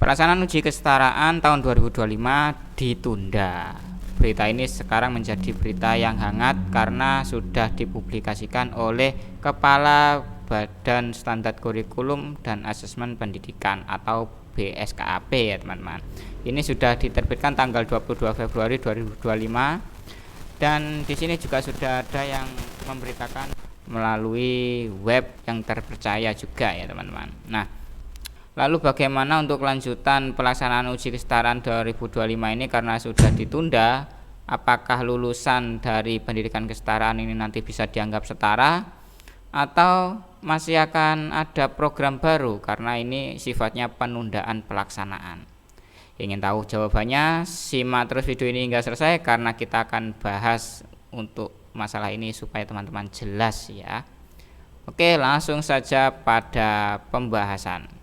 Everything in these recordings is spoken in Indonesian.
Pelaksanaan uji kesetaraan tahun 2025 ditunda. Berita ini sekarang menjadi berita yang hangat karena sudah dipublikasikan oleh Kepala Badan Standar Kurikulum dan Asesmen Pendidikan atau BSKAP ya teman-teman. Ini sudah diterbitkan tanggal 22 Februari 2025 dan di sini juga sudah ada yang memberitakan melalui web yang terpercaya juga ya teman-teman. Nah, lalu bagaimana untuk kelanjutan pelaksanaan uji kesetaraan 2025 ini karena sudah ditunda? Apakah lulusan dari pendidikan kesetaraan ini nanti bisa dianggap setara atau masih akan ada program baru karena ini sifatnya penundaan pelaksanaan? Ingin tahu jawabannya? Simak terus video ini hingga selesai karena kita akan bahas untuk masalah ini supaya teman-teman jelas ya. Oke, langsung saja pada pembahasan.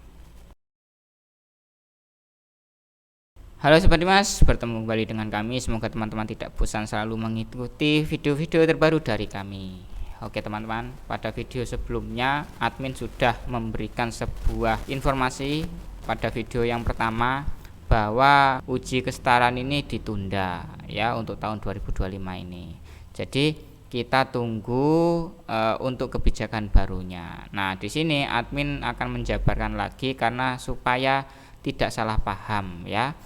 Halo Sobat Dimas, bertemu kembali dengan kami. Semoga teman-teman tidak bosan selalu mengikuti video-video terbaru dari kami. Oke teman-teman, pada video sebelumnya admin sudah memberikan sebuah informasi pada video yang pertama bahwa uji kesetaraan ini ditunda ya untuk tahun 2025 ini. Jadi kita tunggu untuk kebijakan barunya. Nah, di sini admin akan menjabarkan lagi karena supaya tidak salah paham ya.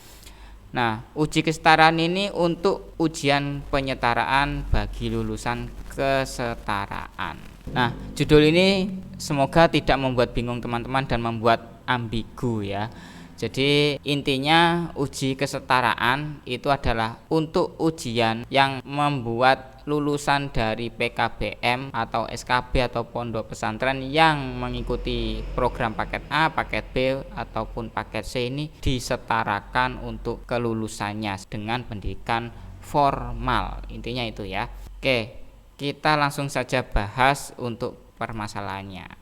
Nah, uji kesetaraan ini untuk ujian penyetaraan bagi lulusan kesetaraan. Nah, judul ini semoga tidak membuat bingung teman-teman dan membuat ambigu ya. Jadi intinya uji kesetaraan itu adalah untuk ujian yang membuat lulusan dari PKBM atau SKB atau pondok pesantren yang mengikuti program paket A, paket B ataupun paket C ini disetarakan untuk kelulusannya dengan pendidikan formal. Intinya itu ya. Oke, kita langsung saja bahas untuk permasalahannya.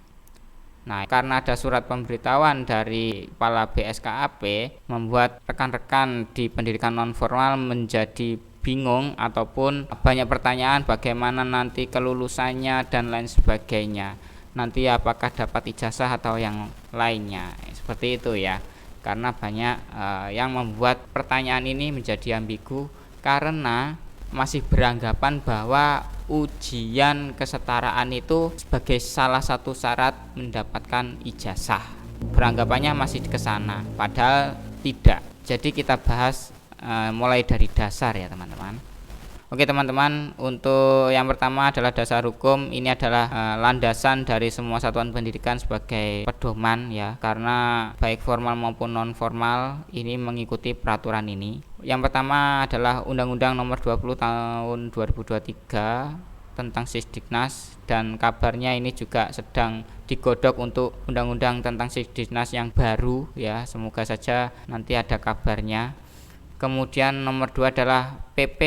Nah, karena ada surat pemberitahuan dari Kepala BSKAP membuat rekan-rekan di pendidikan non formal menjadi bingung ataupun banyak pertanyaan bagaimana nanti kelulusannya dan lain sebagainya. Nanti apakah dapat ijazah atau yang lainnya. Seperti itu ya. Karena banyak yang membuat pertanyaan ini menjadi ambigu karena masih beranggapan bahwa ujian kesetaraan itu sebagai salah satu syarat mendapatkan ijazah. Beranggapannya masih ke sana, padahal tidak. Jadi kita bahas mulai dari dasar ya teman-teman. Oke teman-teman, untuk yang pertama adalah dasar hukum. Ini adalah landasan dari semua satuan pendidikan sebagai pedoman ya, karena baik formal maupun non formal ini mengikuti peraturan ini. Yang pertama adalah Undang-Undang Nomor 20 Tahun 2023 tentang Sisdiknas, dan kabarnya ini juga sedang digodok untuk undang-undang tentang Sisdiknas yang baru ya. Semoga saja nanti ada kabarnya. Kemudian nomor 2 adalah PP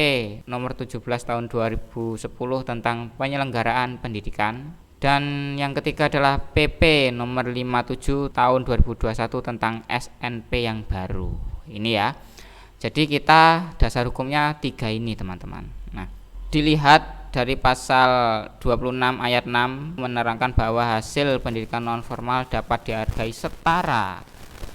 nomor 17 tahun 2010 tentang penyelenggaraan pendidikan. Dan yang ketiga adalah PP nomor 57 tahun 2021 tentang SNP yang baru. Ini ya. Jadi kita dasar hukumnya 3 ini teman-teman. Nah, dilihat dari pasal 26 ayat 6 menerangkan bahwa hasil pendidikan non formal dapat dihargai setara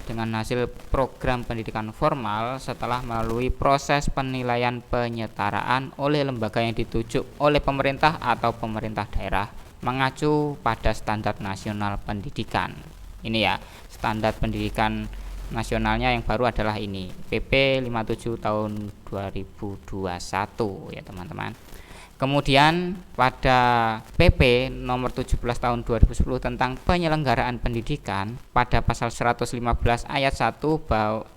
dengan hasil program pendidikan formal setelah melalui proses penilaian penyetaraan oleh lembaga yang ditunjuk oleh pemerintah atau pemerintah daerah mengacu pada standar nasional pendidikan. Ini ya, standar pendidikan nasionalnya yang baru adalah ini, PP 57 tahun 2021 ya teman-teman. Kemudian pada PP nomor 17 tahun 2010 tentang penyelenggaraan pendidikan, pada pasal 115 ayat 1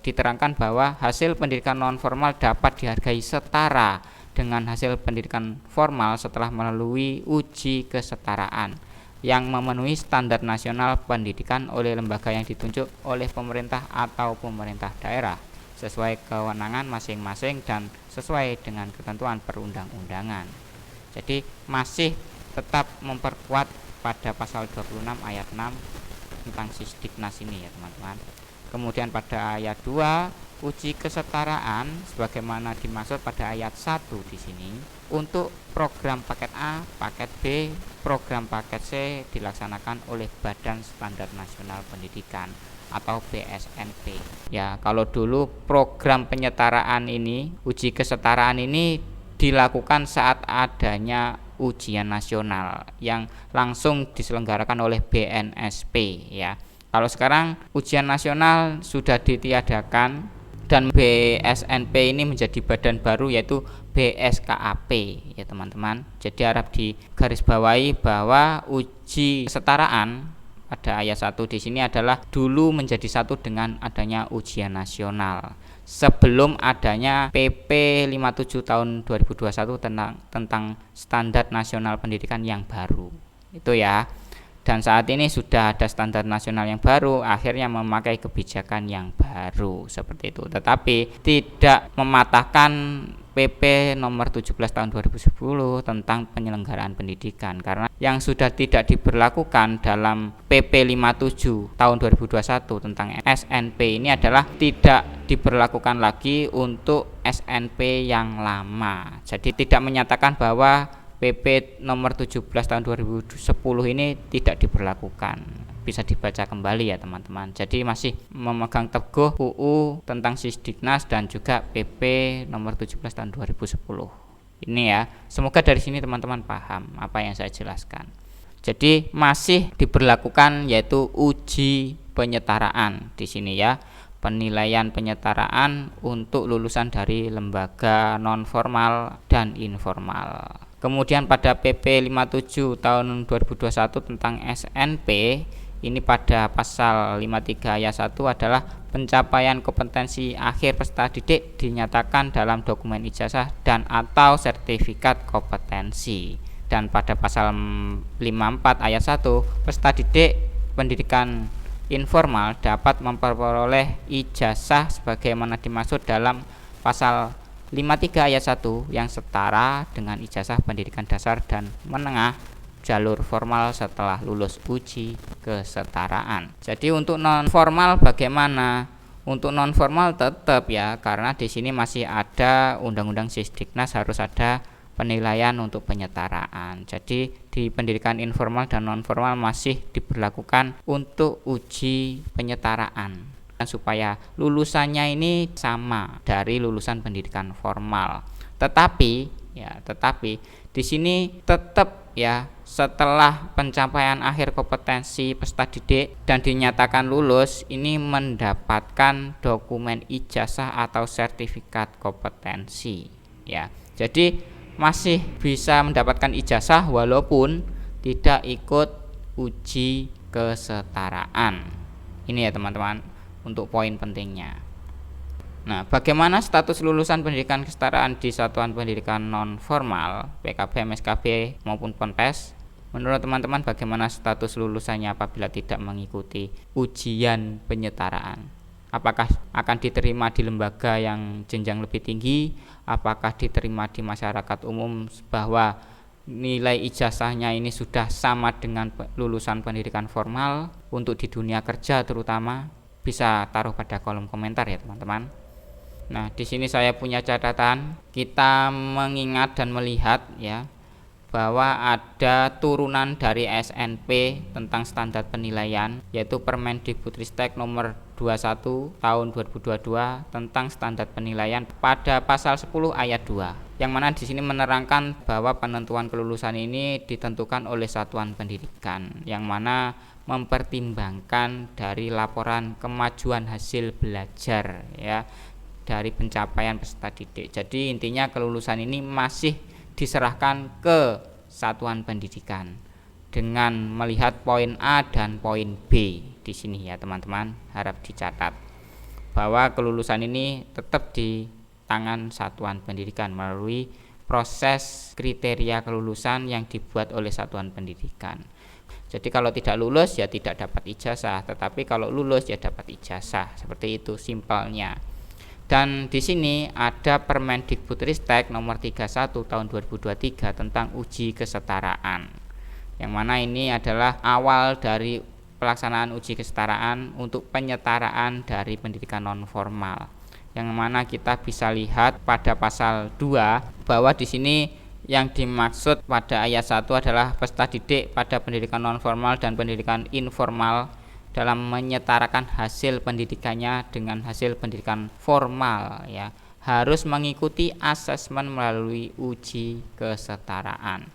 diterangkan bahwa hasil pendidikan non formal dapat dihargai setara dengan hasil pendidikan formal setelah melalui uji kesetaraan yang memenuhi standar nasional pendidikan oleh lembaga yang ditunjuk oleh pemerintah atau pemerintah daerah sesuai kewenangan masing-masing dan sesuai dengan ketentuan perundang-undangan. Jadi masih tetap memperkuat pada pasal 26 ayat 6 tentang Sisdiknas ini ya teman-teman. Kemudian pada ayat 2 uji kesetaraan sebagaimana dimaksud pada ayat 1 di sini untuk program paket A, paket B, program paket C dilaksanakan oleh Badan Standar Nasional Pendidikan. atau BSNP. Ya, kalau dulu program penyetaraan ini, uji kesetaraan ini dilakukan saat adanya ujian nasional yang langsung diselenggarakan oleh BNSP ya. Kalau sekarang ujian nasional sudah ditiadakan dan BSNP ini menjadi badan baru yaitu BSKAP ya teman-teman. Jadi harap digarisbawahi bahwa uji kesetaraan pada ayat 1 di sini adalah dulu menjadi satu dengan adanya ujian nasional sebelum adanya PP 57 tahun 2021 tentang standar nasional pendidikan yang baru. Itu ya. Dan saat ini sudah ada standar nasional yang baru, akhirnya memakai kebijakan yang baru seperti itu. Tetapi tidak mematahkan PP nomor 17 tahun 2010 tentang penyelenggaraan pendidikan, karena yang sudah tidak diberlakukan dalam PP 57 tahun 2021 tentang SNP ini adalah tidak diberlakukan lagi untuk SNP yang lama. Jadi tidak menyatakan bahwa PP nomor 17 tahun 2010 ini tidak diberlakukan. Bisa dibaca kembali ya teman-teman. Jadi masih memegang teguh UU tentang Sisdiknas dan juga PP nomor 17 tahun 2010. Ini ya. Semoga dari sini teman-teman paham apa yang saya jelaskan. Jadi masih diberlakukan yaitu uji penyetaraan di sini ya. Penilaian penyetaraan untuk lulusan dari lembaga non formal dan informal. Kemudian pada PP 57 tahun 2021 tentang SNP ini pada pasal 53 ayat 1 adalah pencapaian kompetensi akhir peserta didik dinyatakan dalam dokumen ijazah dan atau sertifikat kompetensi. Dan pada pasal 54 ayat 1 peserta didik pendidikan informal dapat memperoleh ijazah sebagaimana dimaksud dalam pasal 53 ayat 1 yang setara dengan ijazah pendidikan dasar dan menengah jalur formal setelah lulus uji kesetaraan. Jadi untuk non formal bagaimana? Untuk non formal tetap ya, karena di sini masih ada Undang-Undang Sisdiknas harus ada penilaian untuk penyetaraan. Jadi di pendidikan informal dan non formal masih diberlakukan untuk uji penyetaraan supaya lulusannya ini sama dari lulusan pendidikan formal. Tetapi di sini tetap ya setelah pencapaian akhir kompetensi peserta didik dan dinyatakan lulus ini mendapatkan dokumen ijazah atau sertifikat kompetensi ya. Jadi masih bisa mendapatkan ijazah walaupun tidak ikut uji kesetaraan. Ini ya teman-teman untuk poin pentingnya. Nah, bagaimana status lulusan pendidikan kesetaraan di satuan pendidikan non formal, PKB, MSKB maupun Ponpes? Menurut teman-teman bagaimana status lulusannya apabila tidak mengikuti ujian penyetaraan? Apakah akan diterima di lembaga yang jenjang lebih tinggi? Apakah diterima di masyarakat umum bahwa nilai ijazahnya ini sudah sama dengan lulusan pendidikan formal? Untuk di dunia kerja terutama bisa taruh pada kolom komentar ya teman-teman. Nah, di sini saya punya catatan. Kita mengingat dan melihat ya bahwa ada turunan dari SNP tentang standar penilaian yaitu Permendikbudristek nomor 21 tahun 2022 tentang standar penilaian pada pasal 10 ayat 2 yang mana di sini menerangkan bahwa penentuan kelulusan ini ditentukan oleh satuan pendidikan yang mana mempertimbangkan dari laporan kemajuan hasil belajar ya dari pencapaian peserta didik. Jadi intinya kelulusan ini masih diserahkan ke satuan pendidikan dengan melihat poin A dan poin B di sini ya teman-teman. Harap dicatat bahwa kelulusan ini tetap di tangan satuan pendidikan melalui proses kriteria kelulusan yang dibuat oleh satuan pendidikan. Jadi kalau tidak lulus ya tidak dapat ijazah, tetapi kalau lulus ya dapat ijazah. Seperti itu simpelnya. Dan di sini ada Permendikbudristek nomor 31 tahun 2023 tentang uji kesetaraan. Yang mana ini adalah awal dari pelaksanaan uji kesetaraan untuk penyetaraan dari pendidikan non formal. Yang mana kita bisa lihat pada pasal 2 bahwa di sini yang dimaksud pada ayat 1 adalah peserta didik pada pendidikan non formal dan pendidikan informal dalam menyetarakan hasil pendidikannya dengan hasil pendidikan formal ya, harus mengikuti asesmen melalui uji kesetaraan.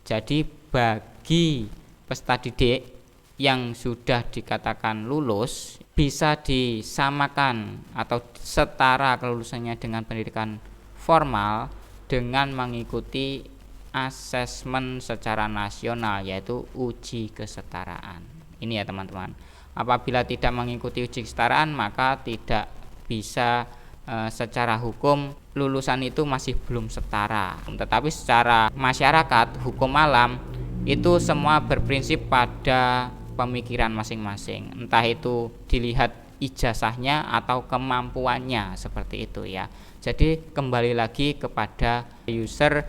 Jadi bagi peserta didik yang sudah dikatakan lulus bisa disamakan atau setara kelulusannya dengan pendidikan formal dengan mengikuti asesmen secara nasional, yaitu uji kesetaraan. Ini ya teman-teman. Apabila tidak mengikuti uji kesetaraan, maka tidak bisa secara hukum lulusan itu masih belum setara. Tetapi secara masyarakat, hukum alam itu semua berprinsip pada pemikiran masing-masing. Entah itu dilihat ijazahnya atau kemampuannya, seperti itu ya. Jadi kembali lagi kepada user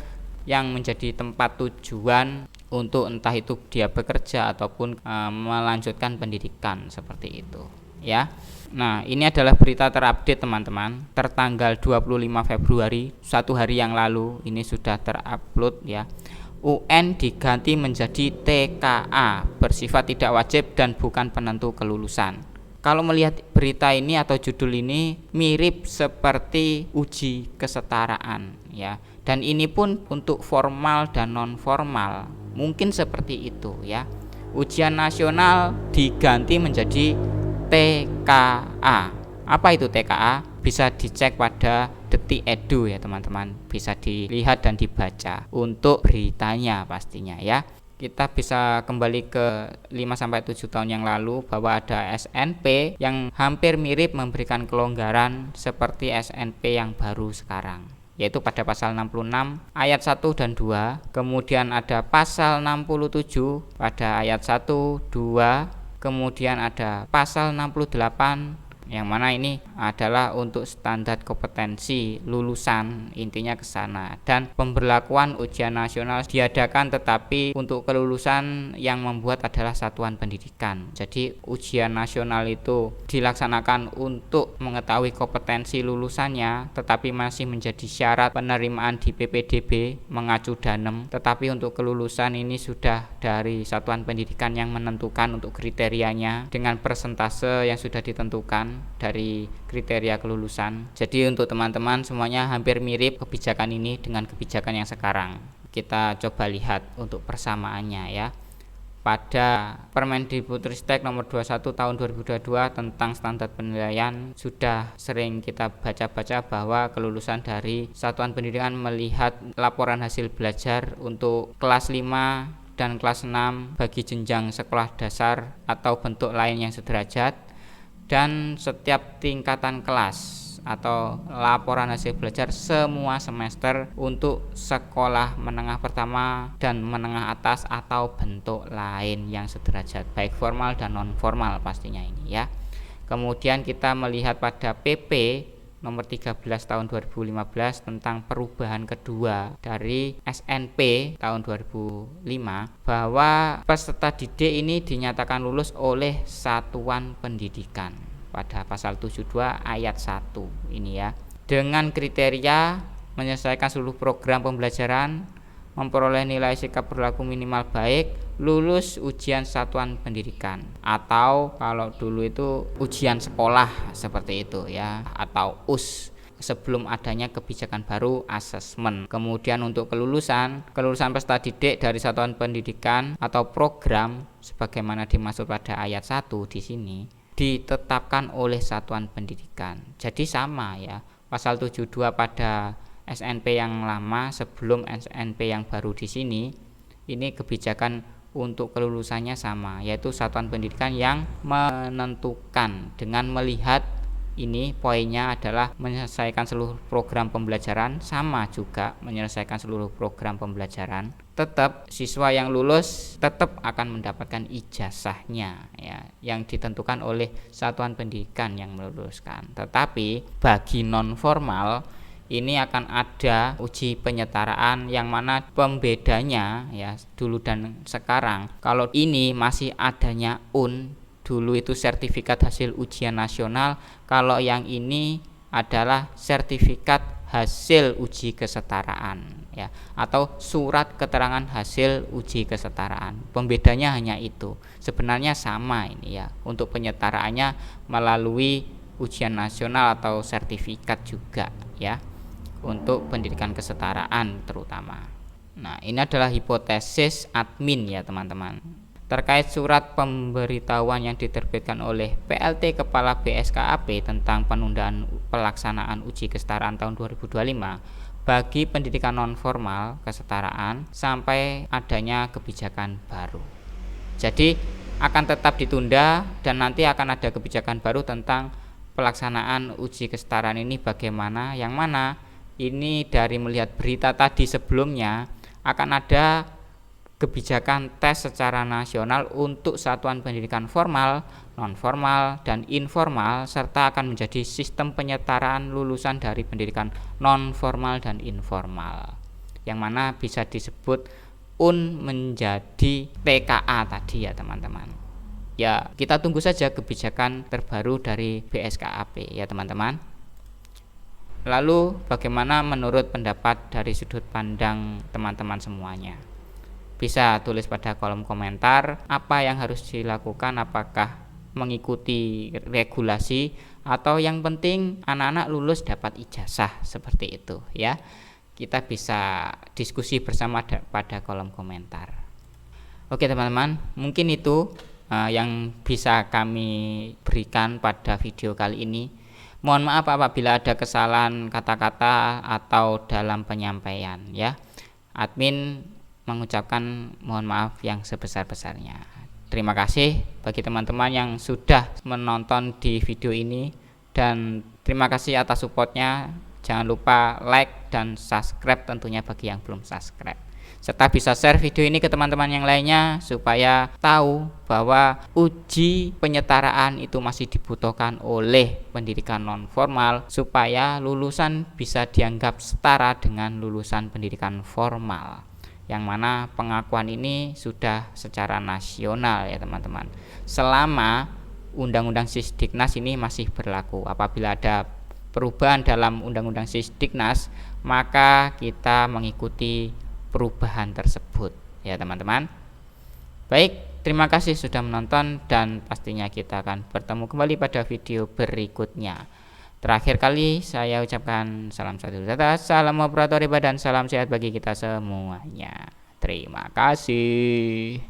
yang menjadi tempat tujuan untuk entah itu dia bekerja ataupun melanjutkan pendidikan, seperti itu ya. Nah, ini adalah berita terupdate teman-teman, tertanggal 25 Februari, 1 hari yang lalu. Ini sudah terupload ya. UN diganti menjadi TKA, bersifat tidak wajib dan bukan penentu kelulusan. Kalau melihat berita ini atau judul ini mirip seperti uji kesetaraan ya. Dan ini pun untuk formal dan non formal mungkin seperti itu ya. Ujian nasional diganti menjadi TKA. Apa itu TKA? Bisa dicek pada Detik Edu ya teman-teman. Bisa dilihat dan dibaca untuk beritanya pastinya ya. Kita bisa kembali ke 5-7 tahun yang lalu bahwa ada SNP yang hampir mirip memberikan kelonggaran seperti SNP yang baru sekarang, yaitu pada pasal 66 ayat 1 dan 2, kemudian ada pasal 67 pada ayat 1, 2, kemudian ada pasal 68 yang mana ini adalah untuk standar kompetensi lulusan, intinya ke sana. Dan pemberlakuan ujian nasional diadakan tetapi untuk kelulusan yang membuat adalah satuan pendidikan. Jadi ujian nasional itu dilaksanakan untuk mengetahui kompetensi lulusannya, tetapi masih menjadi syarat penerimaan di PPDB mengacu Danem. Tetapi untuk kelulusan ini sudah dari satuan pendidikan yang menentukan untuk kriterianya dengan persentase yang sudah ditentukan dari kriteria kelulusan. Jadi untuk teman-teman semuanya hampir mirip kebijakan ini dengan kebijakan yang sekarang. Kita coba lihat untuk persamaannya ya. Pada Permendikbudristek nomor 21 tahun 2022 tentang standar penilaian sudah sering kita baca-baca bahwa kelulusan dari satuan pendidikan melihat laporan hasil belajar untuk kelas 5 dan kelas 6 bagi jenjang sekolah dasar atau bentuk lain yang sederajat, dan setiap tingkatan kelas atau laporan hasil belajar semua semester untuk sekolah menengah pertama dan menengah atas atau bentuk lain yang sederajat, baik formal dan non formal pastinya ini ya. Kemudian kita melihat pada PP nomor 13 tahun 2015 tentang perubahan kedua dari SNP tahun 2005 bahwa peserta didik ini dinyatakan lulus oleh satuan pendidikan pada pasal 72 ayat 1 ini ya, dengan kriteria menyelesaikan seluruh program pembelajaran, memperoleh nilai sikap berlaku minimal baik, lulus ujian satuan pendidikan, atau kalau dulu itu ujian sekolah seperti itu ya, atau US sebelum adanya kebijakan baru asesmen. Kemudian untuk kelulusan peserta didik dari satuan pendidikan atau program sebagaimana dimaksud pada ayat 1 di sini ditetapkan oleh satuan pendidikan. Jadi sama ya, pasal 72 pada SNP yang lama sebelum SNP yang baru di sini, ini kebijakan untuk kelulusannya sama, yaitu satuan pendidikan yang menentukan dengan melihat ini poinnya adalah menyelesaikan seluruh program pembelajaran, sama juga menyelesaikan seluruh program pembelajaran. Tetap siswa yang lulus tetap akan mendapatkan ijazahnya ya, yang ditentukan oleh satuan pendidikan yang meluluskan. Tetapi bagi non formal ini akan ada uji penyetaraan yang mana pembedanya ya dulu dan sekarang. Kalau ini masih adanya dulu itu sertifikat hasil ujian nasional, kalau yang ini adalah sertifikat hasil uji kesetaraan ya, atau surat keterangan hasil uji kesetaraan. Pembedanya hanya itu. Sebenarnya sama ini ya. Untuk penyetaraannya melalui ujian nasional atau sertifikat juga ya. Untuk pendidikan kesetaraan terutama. Nah, ini adalah hipotesis admin ya teman-teman. Terkait surat pemberitahuan yang diterbitkan oleh PLT Kepala BSKAP tentang penundaan pelaksanaan uji kesetaraan tahun 2025 bagi pendidikan non-formal kesetaraan sampai adanya kebijakan baru. Jadi akan tetap ditunda dan nanti akan ada kebijakan baru tentang pelaksanaan uji kesetaraan ini bagaimana, yang mana ini dari melihat berita tadi sebelumnya akan ada kebijakan tes secara nasional untuk satuan pendidikan formal, non-formal, dan informal, serta akan menjadi sistem penyetaraan lulusan dari pendidikan non-formal dan informal, yang mana bisa disebut menjadi TKA tadi ya teman-teman. Ya, kita tunggu saja kebijakan terbaru dari BSKAP ya teman-teman. Lalu bagaimana menurut pendapat dari sudut pandang teman-teman semuanya? Bisa tulis pada kolom komentar apa yang harus dilakukan, apakah mengikuti regulasi atau yang penting anak-anak lulus dapat ijazah, seperti itu ya. Kita bisa diskusi bersama pada kolom komentar. Oke teman-teman, mungkin itu yang bisa kami berikan pada video kali ini. Mohon maaf apabila ada kesalahan kata-kata atau dalam penyampaian ya. Admin mengucapkan mohon maaf yang sebesar-besarnya. Terima kasih bagi teman-teman yang sudah menonton di video ini, dan terima kasih atas supportnya. Jangan lupa like dan subscribe tentunya bagi yang belum subscribe, serta bisa share video ini ke teman-teman yang lainnya supaya tahu bahwa uji penyetaraan itu masih dibutuhkan oleh pendidikan non formal supaya lulusan bisa dianggap setara dengan lulusan pendidikan formal, yang mana pengakuan ini sudah secara nasional ya teman-teman. Selama Undang-Undang Sisdiknas ini masih berlaku. Apabila ada perubahan dalam Undang-Undang Sisdiknas, maka kita mengikuti perubahan tersebut ya teman-teman. Baik, terima kasih sudah menonton dan pastinya kita akan bertemu kembali pada video berikutnya. Terakhir kali saya ucapkan salam satu data, salam operator dan salam sehat bagi kita semuanya. Terima kasih.